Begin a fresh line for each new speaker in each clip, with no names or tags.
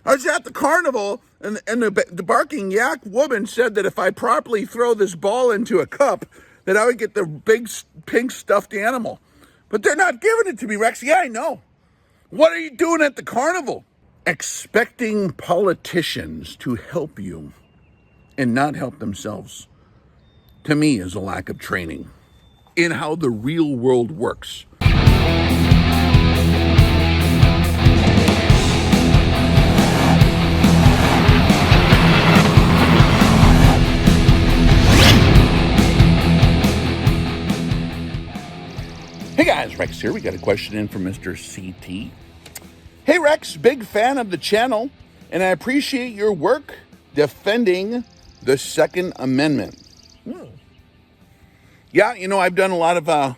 I was at the carnival, and the barking yak woman said that if I properly throw this ball into a cup, that I would get the big pink stuffed animal. But they're not giving it to me, Rex. Yeah, I know. What are you doing at the carnival? Expecting politicians to help you and not help themselves, to me, is a lack of training in how the real world works. Hey guys, Rex here. We got a question in from Mr. CT. Hey Rex, big fan of the channel, and I appreciate your work defending the Second Amendment. Yeah, I've done a lot of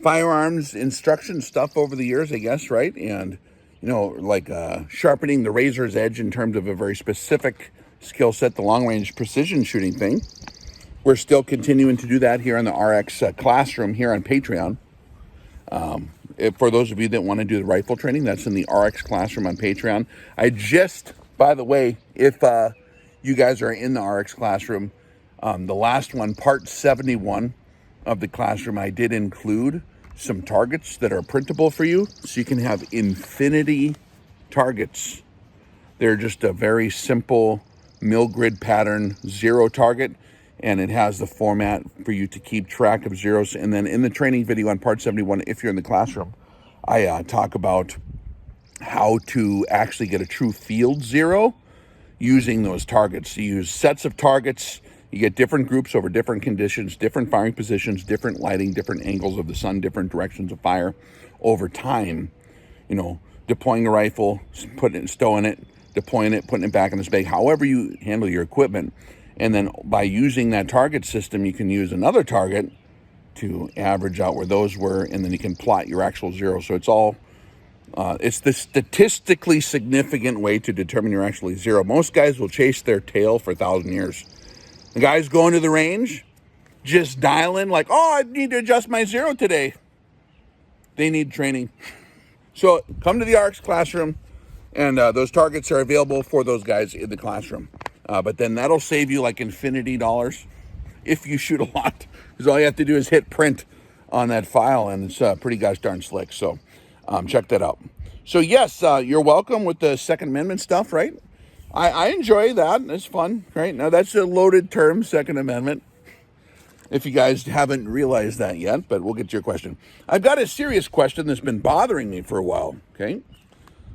firearms instruction stuff over the years, I guess, right? And, like sharpening the razor's edge in terms of a very specific skill set, the long-range precision shooting thing. We're still continuing to do that here in the RX classroom here on Patreon. For those of you that want to do the rifle training, that's in the RX classroom on Patreon. I just, by the way, if you guys are in the RX classroom, the last one, part 71 of the classroom, I did include some targets that are printable for you, so you can have infinity targets. They're just a very simple mill grid pattern, zero target, and it has the format for you to keep track of zeros. And then in the training video on part 71, if you're in the classroom, I talk about how to actually get a true field zero using those targets. You use sets of targets, you get different groups over different conditions, different firing positions, different lighting, different angles of the sun, different directions of fire over time. Deploying a rifle, stowing it, deploying it, putting it back in this bag, however you handle your equipment. And then by using that target system, you can use another target to average out where those were, and then you can plot your actual zero. So it's the statistically significant way to determine your actual zero. Most guys will chase their tail for 1,000 years. The guys going to the range, just dialing like, I need to adjust my zero today. They need training. So come to the RX classroom, and those targets are available for those guys in the classroom. But then that'll save you like infinity dollars if you shoot a lot, because all you have to do is hit print on that file, and it's pretty gosh darn slick. So check that out. So yes, you're welcome with the Second Amendment stuff, right? I enjoy that. It's fun, right? Now that's a loaded term, Second Amendment, if you guys haven't realized that yet, but we'll get to your question. I've got a serious question that's been bothering me for a while, okay?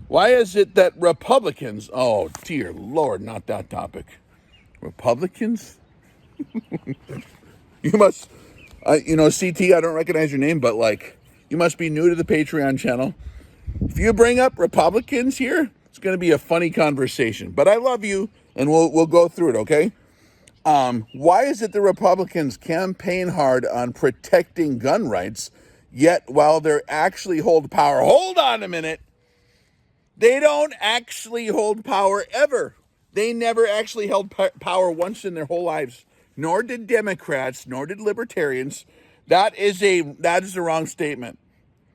Why is it that Republicans, oh dear Lord, not that topic. Republicans? You must, CT, I don't recognize your name, but you must be new to the Patreon channel. If you bring up Republicans here, it's going to be a funny conversation. But I love you, and we'll go through it, okay? Why is it the Republicans campaign hard on protecting gun rights, yet while they actually hold power, hold on a minute, they don't actually hold power ever. They never actually held power once in their whole lives. Nor did Democrats, nor did Libertarians. That is the wrong statement.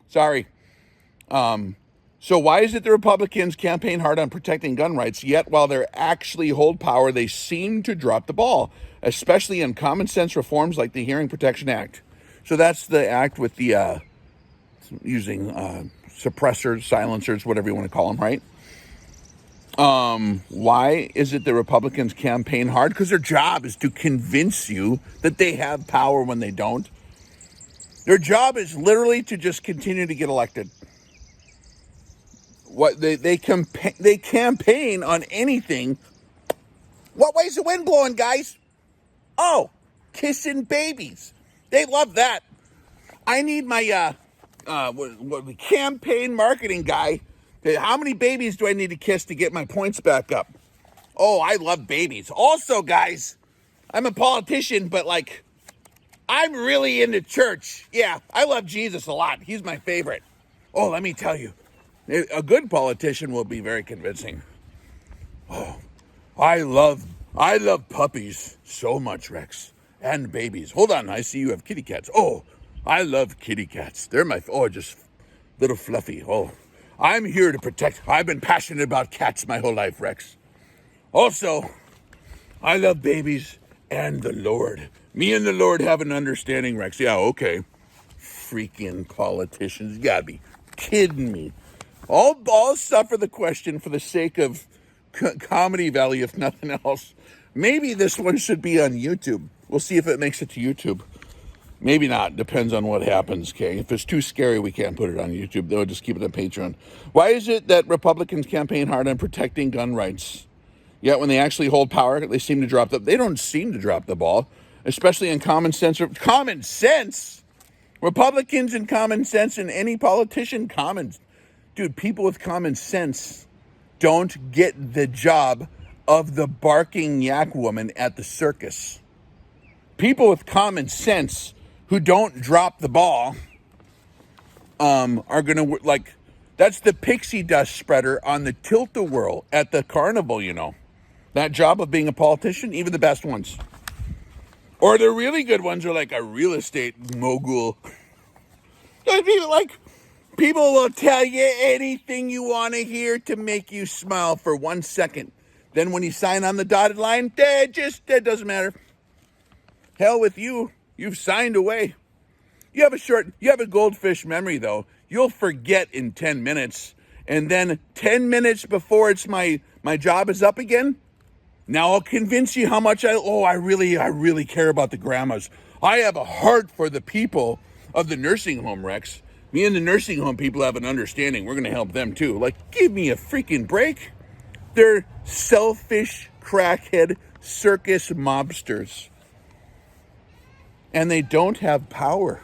Sorry. So why is it the Republicans campaign hard on protecting gun rights, yet while they actually hold power, they seem to drop the ball, especially in common sense reforms like the Hearing Protection Act? So that's the act with the using suppressors, silencers, whatever you want to call them, right? Why is it the Republicans campaign hard? Because their job is to convince you that they have power when they don't. Their job is literally to just continue to get elected. What they campaign on anything. What way's the wind blowing, guys? Oh, kissing babies. They love that. I need my campaign marketing guy. How many babies do I need to kiss to get my points back up? Oh, I love babies. Also, guys, I'm a politician, but I'm really into church. Yeah, I love Jesus a lot. He's my favorite. Oh, let me tell you, a good politician will be very convincing. Oh, I love puppies so much, Rex, and babies. Hold on, I see you have kitty cats. Oh, I love kitty cats. They're just little fluffy. Oh, I'm here to protect. I've been passionate about cats my whole life, Rex. Also, I love babies and the Lord. Me and the Lord have an understanding, Rex. Yeah, okay. Freaking politicians. You gotta be kidding me. I'll suffer the question for the sake of comedy value, if nothing else. Maybe this one should be on YouTube. We'll see if it makes it to YouTube. Maybe not. Depends on what happens, okay? If it's too scary, we can't put it on YouTube. They'll just keep it on Patreon. Why is it that Republicans campaign hard on protecting gun rights? Yet when they actually hold power, they seem to drop they don't seem to drop the ball, especially in common sense. Common sense? Republicans and common sense and any politician, dude, people with common sense don't get the job of the barking yak woman at the circus. People with common sense who don't drop the ball are going to, like, that's the pixie dust spreader on the tilt-a-whirl at the Carnival, you know. That job of being a politician, even the best ones. Or the really good ones are like a real estate mogul. People will tell you anything you want to hear to make you smile for 1 second. Then when you sign on the dotted line, it doesn't matter. Hell with you. You've signed away. You have a goldfish memory, though. You'll forget in 10 minutes. And then 10 minutes before my job is up again, now I'll convince you how much I really care about the grandmas. I have a heart for the people of the nursing home, Rex. Me and the nursing home people have an understanding. We're going to help them too. Like, give me a freaking break. They're selfish, crackhead, circus mobsters. And they don't have power.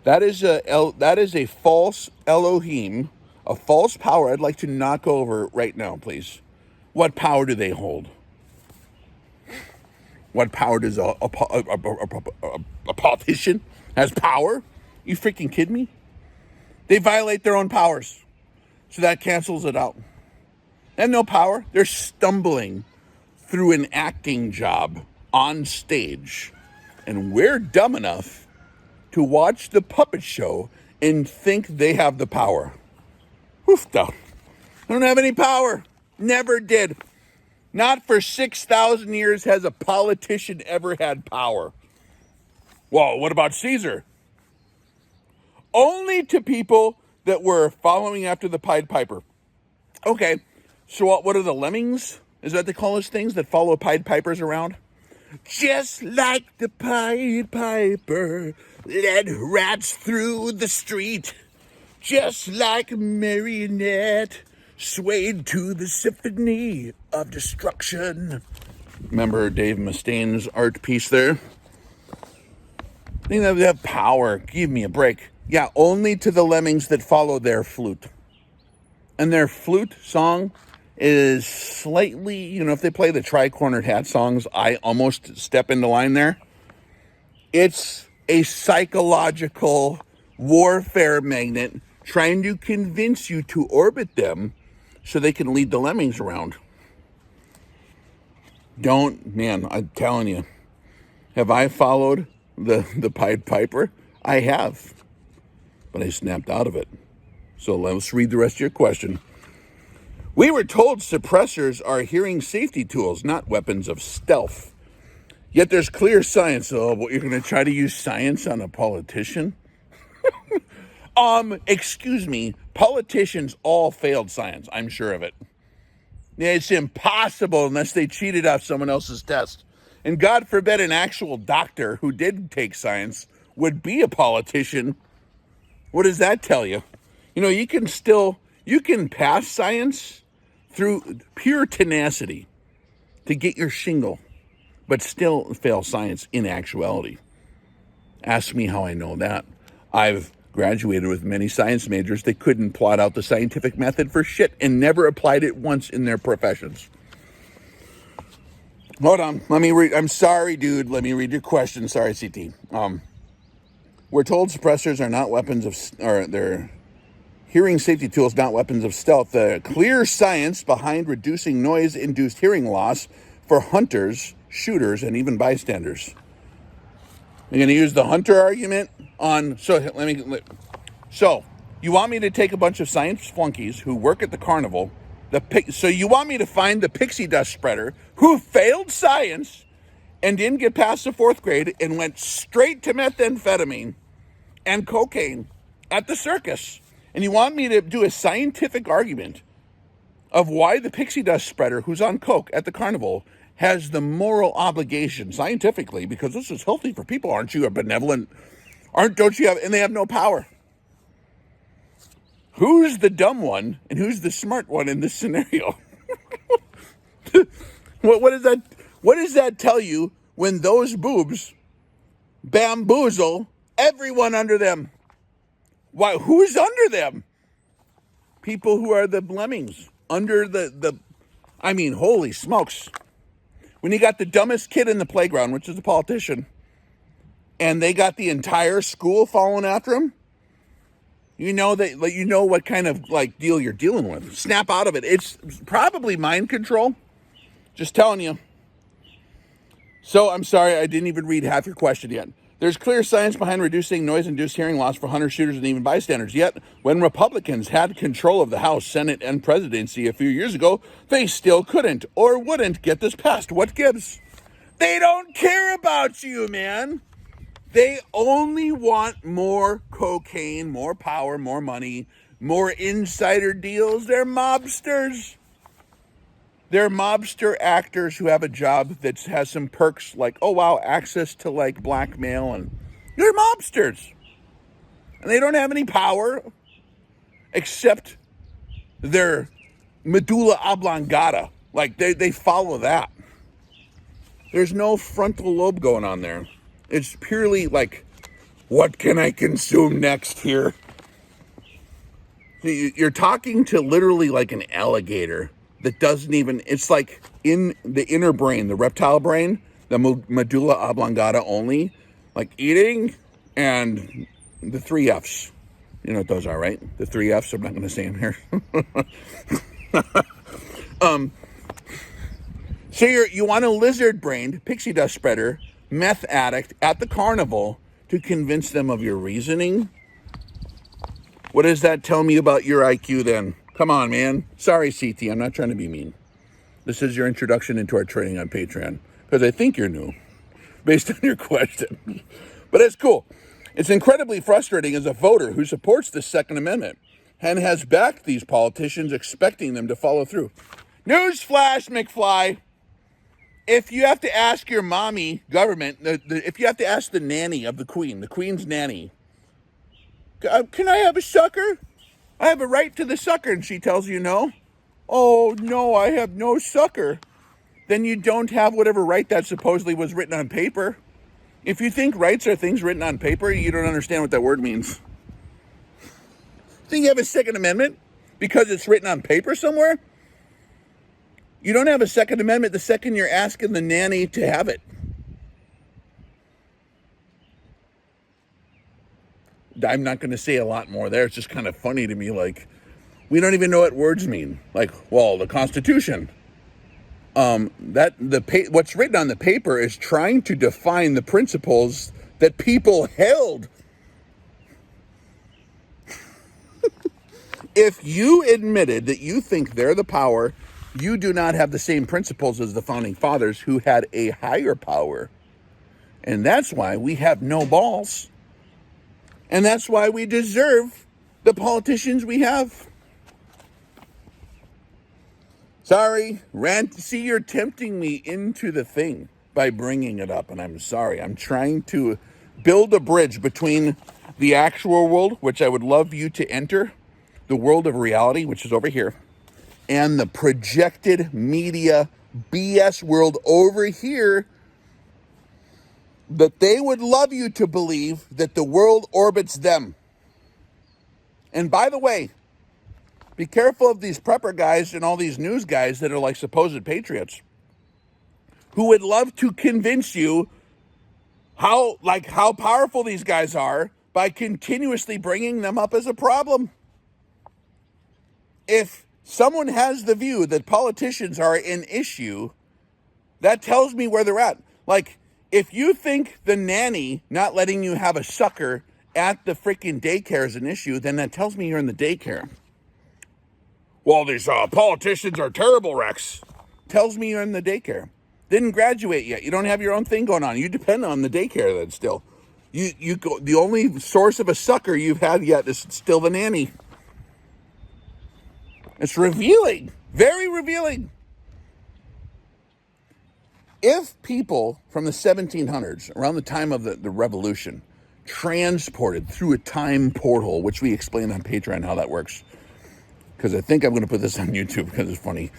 That is a false Elohim, a false power I'd like to knock over right now, please. What power do they hold? What power does a politician has power? You freaking kidding me? They violate their own powers. So that cancels it out. They have no power. They're stumbling through an acting job on stage. And we're dumb enough to watch the puppet show and think they have the power. Oofda. They don't have any power. Never did. Not for 6,000 years has a politician ever had power. Well, what about Caesar? Only to people that were following after the Pied Piper. Okay, so what are the lemmings? Is that what they call those things that follow Pied Pipers around? Just like the Pied Piper led rats through the street. Just like a marionette swayed to the symphony of destruction. Remember Dave Mustaine's art piece there? I think that they have power. Give me a break. Yeah, only to the lemmings that follow their flute. And their flute song is slightly, if they play the tri-cornered hat songs, I almost step into line there. It's a psychological warfare magnet trying to convince you to orbit them so they can lead the lemmings around. I'm telling you, have I followed the Pied Piper? I have, but I snapped out of it. So let's read the rest of your question. We were told suppressors are hearing safety tools, not weapons of stealth. Yet there's clear science. Oh, what, you're going to try to use science on a politician? Excuse me. Politicians all failed science. I'm sure of it. It's impossible unless they cheated off someone else's test. And God forbid an actual doctor who did take science would be a politician. What does that tell you? You can pass science through pure tenacity to get your shingle, but still fail science in actuality. Ask me how I know that. I've graduated with many science majors that couldn't plot out the scientific method for shit and never applied it once in their professions. Hold on. Let me read. I'm sorry, dude. Let me read your question. Sorry, CT. We're told suppressors are not weapons they're hearing safety tools, not weapons of stealth. The clear science behind reducing noise-induced hearing loss for hunters, shooters, and even bystanders. I'm going to use the hunter argument on. So You want me to take a bunch of science flunkies who work at the Carnival, so you want me to find the pixie dust spreader who failed science and didn't get past the 4th grade and went straight to methamphetamine and cocaine at the circus. And you want me to do a scientific argument of why the pixie dust spreader who's on coke at the Carnival has the moral obligation scientifically, because this is healthy for people. Aren't you a benevolent? Don't you have, and they have no power. Who's the dumb one and who's the smart one in this scenario? What does that tell you when those boobs bamboozle everyone under them? Why? Who's under them? People who are the lemmings under I mean, holy smokes. When you got the dumbest kid in the playground, which is a politician, and they got the entire school following after him, you know what kind of deal you're dealing with. Snap out of it. It's probably mind control. Just telling you. So I'm sorry, I didn't even read half your question yet. There's clear science behind reducing noise-induced hearing loss for hunter shooters and even bystanders. Yet, when Republicans had control of the House, Senate, and presidency a few years ago, they still couldn't or wouldn't get this passed. What gives? They don't care about you, man. They only want more cocaine, more power, more money, more insider deals. They're mobsters. They're mobster actors who have a job that has some perks like, oh wow, access to blackmail, and they're mobsters. And they don't have any power except their medulla oblongata. They follow that. There's no frontal lobe going on there. It's purely what can I consume next here? You're talking to literally an alligator that doesn't even, it's in the inner brain, the reptile brain, the medulla oblongata only, eating and the 3 F's. You know what those are, right? The 3 F's, I'm not going to say them here. So you want a lizard-brained pixie dust spreader, meth addict at the Carnival to convince them of your reasoning? What does that tell me about your IQ then? Come on, man. Sorry, CT, I'm not trying to be mean. This is your introduction into our training on Patreon, because I think you're new, based on your question. But it's cool. It's incredibly frustrating as a voter who supports the Second Amendment and has backed these politicians, expecting them to follow through. Newsflash, McFly. If you have to ask your mommy government, if you have to ask the nanny of the Queen's nanny, can I have a sucker? I have a right to the sucker, and she tells you no. Oh, no, I have no sucker. Then you don't have whatever right that supposedly was written on paper. If you think rights are things written on paper, you don't understand what that word means. Think you have a Second Amendment because it's written on paper somewhere? You don't have a Second Amendment the second you're asking the nanny to have it. I'm not going to say a lot more there. It's just kind of funny to me. We don't even know what words mean. The Constitution. What's written on the paper is trying to define the principles that people held. If you admitted that you think they're the power, you do not have the same principles as the founding fathers who had a higher power. And that's why we have no balls. And that's why we deserve the politicians we have. Sorry, rant. See, you're tempting me into the thing by bringing it up, and I'm sorry. I'm trying to build a bridge between the actual world, which I would love you to enter, the world of reality, which is over here, and the projected media BS world over here, that they would love you to believe that the world orbits them. And by the way, be careful of these prepper guys and all these news guys that are supposed patriots who would love to convince you how powerful these guys are by continuously bringing them up as a problem. If someone has the view that politicians are an issue, that tells me where they're at. If you think the nanny not letting you have a sucker at the freaking daycare is an issue, then that tells me you're in the daycare. Well, these politicians are terrible, Rex. Tells me you're in the daycare. Didn't graduate yet. You don't have your own thing going on. You depend on the daycare then still. You go, the only source of a sucker you've had yet is still the nanny. It's revealing. Very revealing. If people from the 1700s, around the time of the revolution, transported through a time portal, which we explained on Patreon how that works, because I think I'm going to put this on YouTube because it's funny.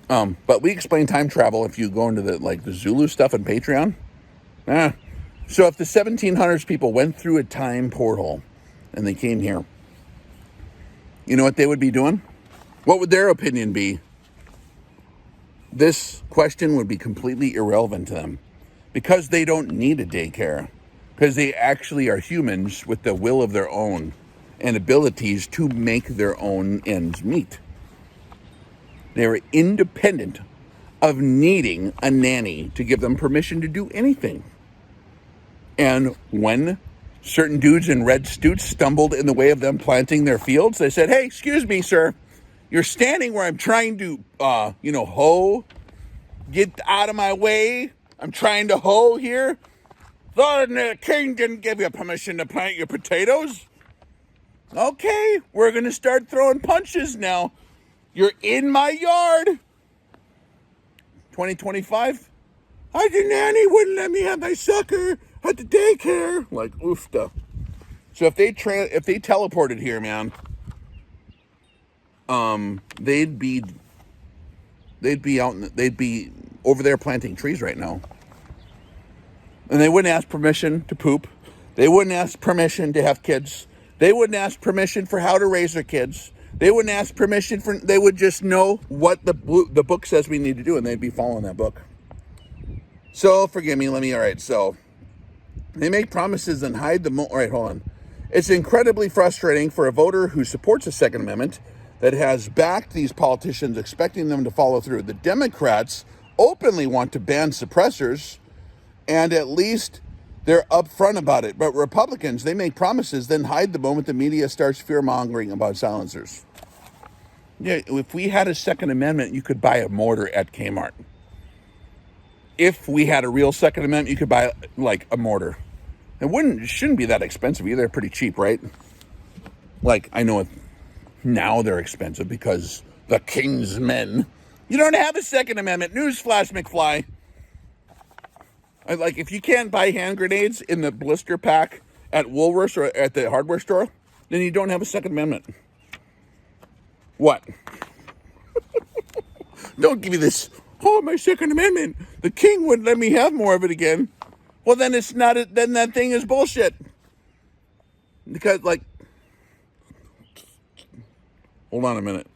But we explain time travel if you go into the Zulu stuff on Patreon. So if the 1700s people went through a time portal and they came here, you know what they would be doing? What would their opinion be? This question would be completely irrelevant to them because they don't need a daycare, because they actually are humans with the will of their own and abilities to make their own ends meet. They are independent of needing a nanny to give them permission to do anything. And when certain dudes in red suits stumbled in the way of them planting their fields, they said, "Hey, excuse me, sir. You're standing where I'm trying to, hoe. Get out of my way. I'm trying to hoe here. Thought the king didn't give you permission to plant your potatoes. Okay, we're going to start throwing punches now. You're in my yard." 2025. The nanny wouldn't let me have my sucker at the daycare. Like, oofta. So if they teleported here, man, they'd be over there planting trees right now. And they wouldn't ask permission to poop. They wouldn't ask permission to have kids. They wouldn't ask permission for how to raise their kids. They wouldn't ask permission for, they would just know what the book says we need to do, and they'd be following that book. So, forgive me, all right, so they make promises and hide all right, hold on. It's incredibly frustrating for a voter who supports the Second Amendment that has backed these politicians, expecting them to follow through. The Democrats openly want to ban suppressors, and at least they're upfront about it. But Republicans, they make promises, then hide the moment the media starts fear-mongering about silencers. Yeah, if we had a Second Amendment, you could buy a mortar at Kmart. If we had a real Second Amendment, you could buy, a mortar. It shouldn't be that expensive either. They're pretty cheap, right? I know now they're expensive because the king's men. You don't have a Second Amendment. Newsflash, McFly. If you can't buy hand grenades in the blister pack at Woolworths or at the hardware store, then you don't have a Second Amendment. What? Don't give me this, my Second Amendment. The king wouldn't let me have more of it again. Well, then it's not, then that thing is bullshit. Because, hold on a minute.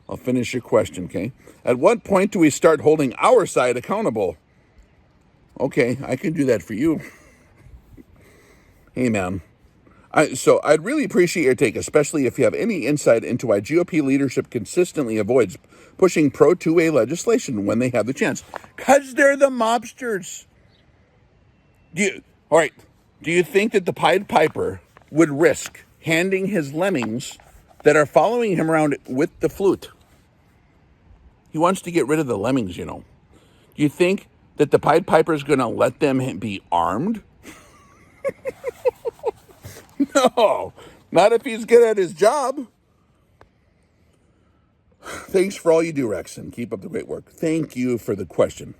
I'll finish your question, okay? At what point do we start holding our side accountable? Okay, I can do that for you. Hey, man. So I'd really appreciate your take, especially if you have any insight into why GOP leadership consistently avoids pushing pro-2A legislation when they have the chance. Because they're the mobsters. Do you think that the Pied Piper would risk handing his lemmings that are following him around with the flute? He wants to get rid of the lemmings, Do you think that the Pied Piper is going to let them be armed? No, not if he's good at his job. Thanks for all you do, Rex, and keep up the great work. Thank you for the question.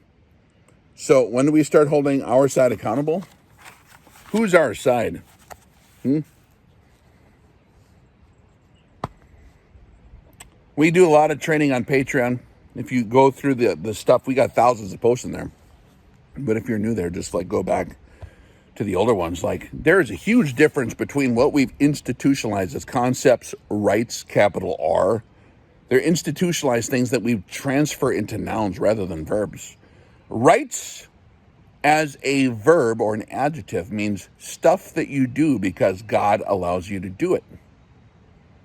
So when do we start holding our side accountable? Who's our side? We do a lot of training on Patreon. If you go through the stuff, we got thousands of posts in there. But if you're new there, just go back to the older ones. There is a huge difference between what we've institutionalized as concepts, rights, capital R. They're institutionalized things that we transfer into nouns rather than verbs. Rights as a verb or an adjective means stuff that you do because God allows you to do it.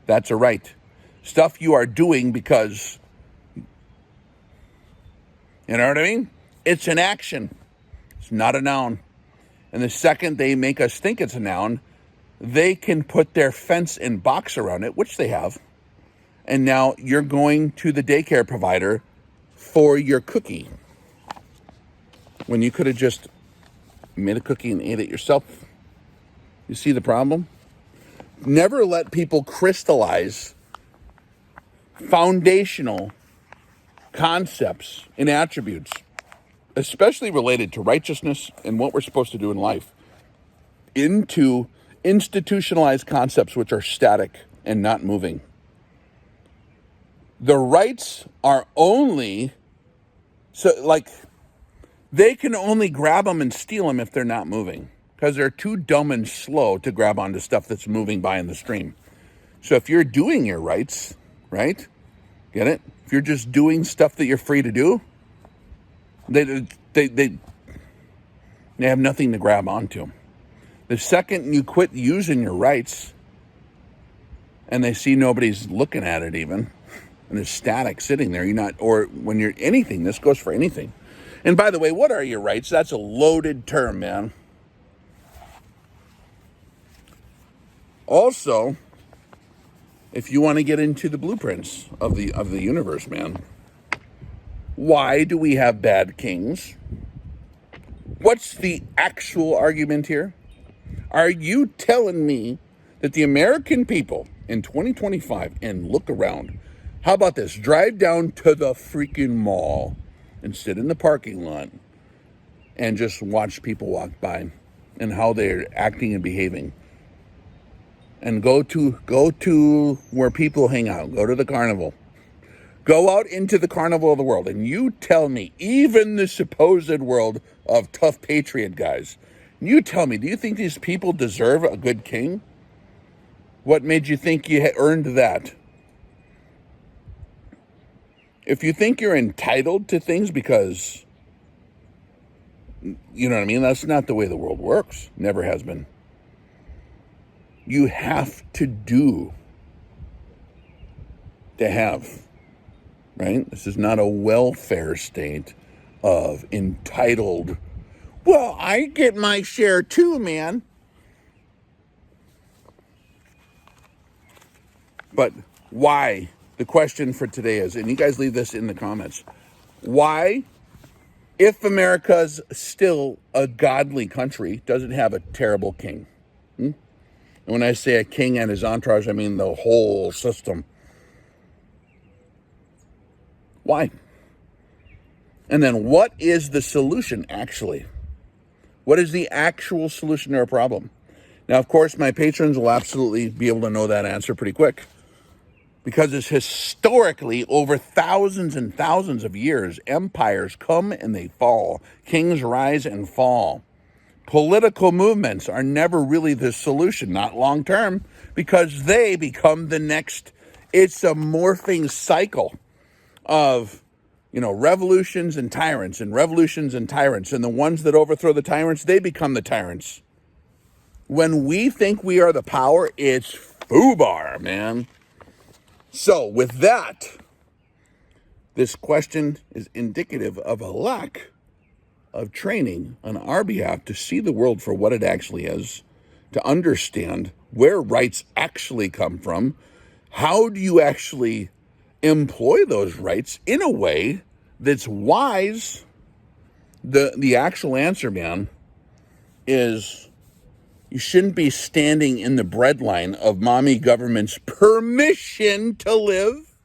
That's a right. Stuff you are doing because, you know what I mean? It's an action. It's not a noun. And the second they make us think it's a noun, they can put their fence and box around it, which they have. And now you're going to the daycare provider for your cookie when you could have just made a cookie and ate it yourself. You see the problem? Never let people crystallize foundational concepts and attributes, especially related to righteousness and what we're supposed to do in life, into institutionalized concepts which are static and not moving. The rights are only, they can only grab them and steal them if they're not moving, because they're too dumb and slow to grab onto stuff that's moving by in the stream. So if you're doing your rights, right? Get it? If you're just doing stuff that you're free to do, they have nothing to grab onto. The second you quit using your rights and they see nobody's looking at it even, and it's static sitting there, or when you're anything, this goes for anything. And by the way, what are your rights? That's a loaded term, man. Also, if you want to get into the blueprints of the universe, man, why do we have bad kings? What's the actual argument here? Are you telling me that the American people in 2025, and look around, how about this? Drive down to the freaking mall and sit in the parking lot and just watch people walk by and how they're acting and behaving. And go to where people hang out. Go to the Carnival. Go out into the Carnival of the world, and you tell me, even the supposed world of tough patriot guys, you tell me, do you think these people deserve a good king? What made you think you had earned that? If you think you're entitled to things because, you know what I mean? That's not the way the world works. Never has been. You have to do to have, right? This is not a welfare state of entitled, well, I get my share too, man. But why? The question for today is, and you guys leave this in the comments, why, if America's still a godly country, does it have a terrible king? And when I say a king and his entourage, I mean the whole system. Why? And then what is the solution, actually? What is the actual solution to our problem? Now, of course, my patrons will absolutely be able to know that answer pretty quick, because it's historically, over thousands and thousands of years, empires come and they fall. Kings rise and fall. Political movements are never really the solution, not long term, because they become the next. It's a morphing cycle of, revolutions and tyrants and revolutions and tyrants. And the ones that overthrow the tyrants, they become the tyrants. When we think we are the power, it's FUBAR, man. So with that, this question is indicative of a lack of training on our behalf to see the world for what it actually is, to understand where rights actually come from. How do you actually employ those rights in a way that's wise? The actual answer, man, is you shouldn't be standing in the breadline of mommy government's permission to live.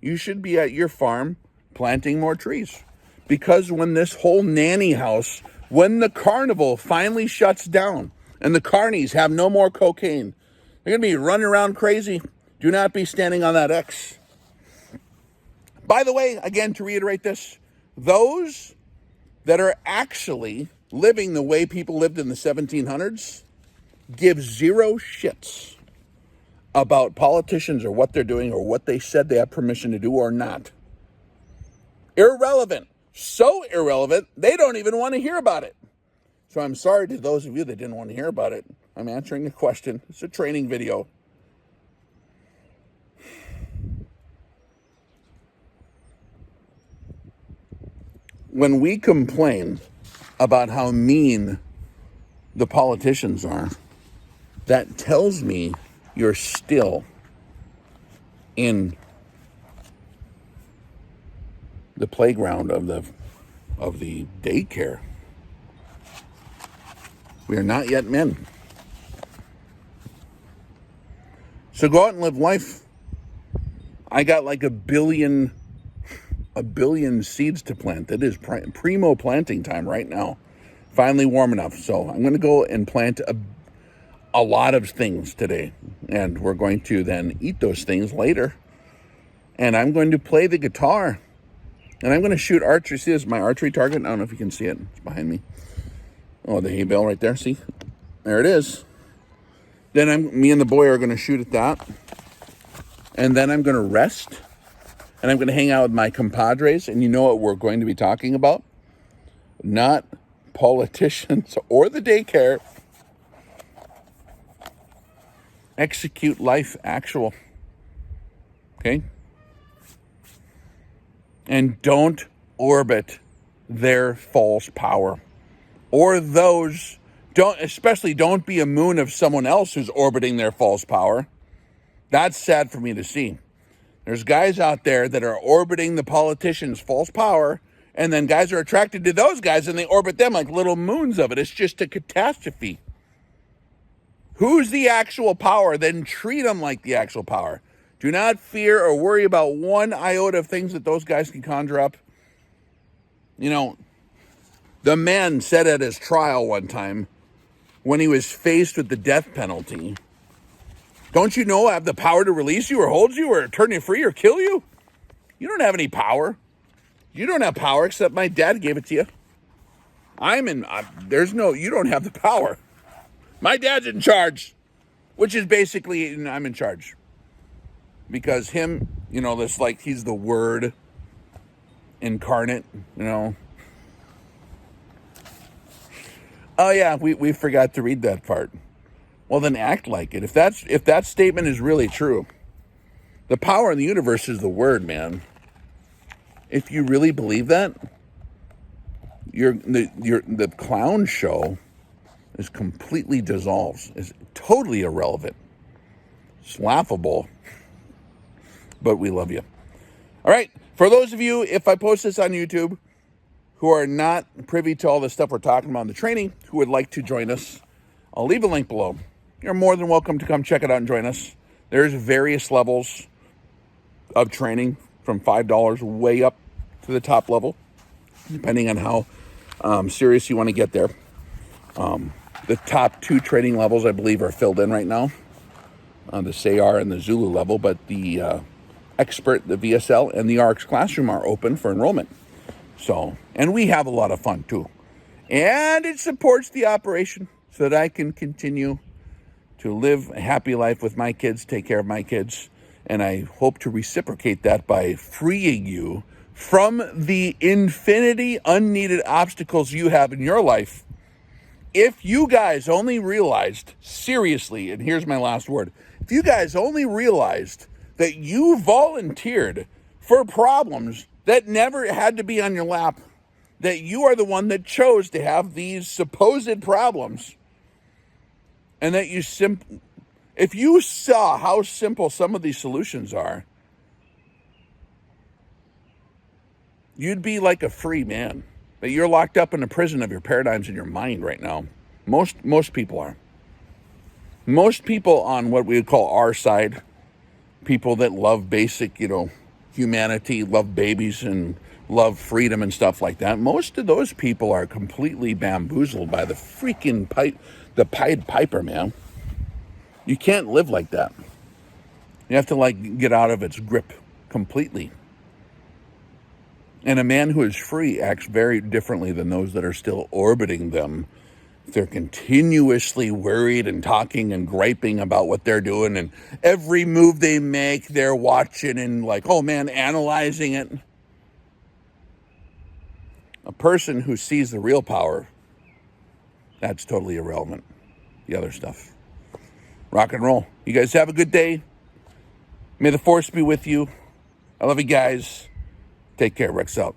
You should be at your farm planting more trees. Because when this whole nanny house, when the carnival finally shuts down and the carnies have no more cocaine, they're going to be running around crazy. Do not be standing on that X. By the way, again, to reiterate this, those that are actually living the way people lived in the 1700s give zero shits about politicians or what they're doing or what they said they have permission to do or not. Irrelevant. So irrelevant, they don't even want to hear about it. So I'm sorry to those of you that didn't want to hear about it. I'm answering a question. It's a training video. When we complain about how mean the politicians are, that tells me you're still in the playground of the daycare. We are not yet men. So go out and live life. I got like a billion seeds to plant. It is primo planting time right now. Finally warm enough. So I'm going to go and plant a lot of things today. And we're going to then eat those things later. And I'm going to play the guitar. And I'm going to shoot archery. See, this is my archery target. I don't know if you can see it. It's behind me. Oh, the hay bale right there. See? There it is. Then me and the boy are going to shoot at that. And then I'm going to rest. And I'm going to hang out with my compadres. And you know what we're going to be talking about? Not politicians or the daycare. Execute life actual. Okay? And don't orbit their false power. Or those, don't be a moon of someone else who's orbiting their false power. That's sad for me to see. There's guys out there that are orbiting the politicians' false power, and then guys are attracted to those guys and they orbit them like little moons of it. It's just a catastrophe. Who's the actual power? Then treat them like the actual power. Do not fear or worry about one iota of things that those guys can conjure up. You know, the man said at his trial one time, when he was faced with the death penalty, don't you know I have the power to release you or hold you or turn you free or kill you? You don't have any power. You don't have power except my dad gave it to you. You don't have the power. My dad's in charge, which is basically, I'm in charge. Because him, this like he's the word incarnate, Oh yeah, we forgot to read that part. Well, then act like it. If that statement is really true, the power in the universe is the word, man. If you really believe that, the clown show is completely dissolves. It's totally irrelevant. It's laughable, but we love you. All right, for those of you, if I post this on YouTube, who are not privy to all the stuff we're talking about in the training, who would like to join us, I'll leave a link below. You're more than welcome to come check it out and join us. There's various levels of training from $5 way up to the top level, depending on how serious you want to get there. The top 2 training levels, I believe, are filled in right now, the SAR and the Zulu level, but the Expert, the VSL, and the RX Classroom are open for enrollment. So, and we have a lot of fun too. And it supports the operation so that I can continue to live a happy life with my kids, take care of my kids. And I hope to reciprocate that by freeing you from the infinity unneeded obstacles you have in your life. If you guys only realized, seriously, and here's my last word, if you guys only realized that you volunteered for problems that never had to be on your lap, that you are the one that chose to have these supposed problems, and that if you saw how simple some of these solutions are, you'd be like a free man. But you're locked up in a prison of your paradigms in your mind right now. Most people are. Most people on what we would call our side, people that love basic, humanity, love babies and love freedom and stuff like that. Most of those people are completely bamboozled by the freaking Pied Piper, man. You can't live like that. You have to get out of its grip completely. And a man who is free acts very differently than those that are still orbiting them. They're continuously worried and talking and griping about what they're doing, and every move they make, they're watching and analyzing it. A person who sees the real power, that's totally irrelevant. The other stuff. Rock and roll. You guys have a good day. May the force be with you. I love you guys. Take care. Rex out.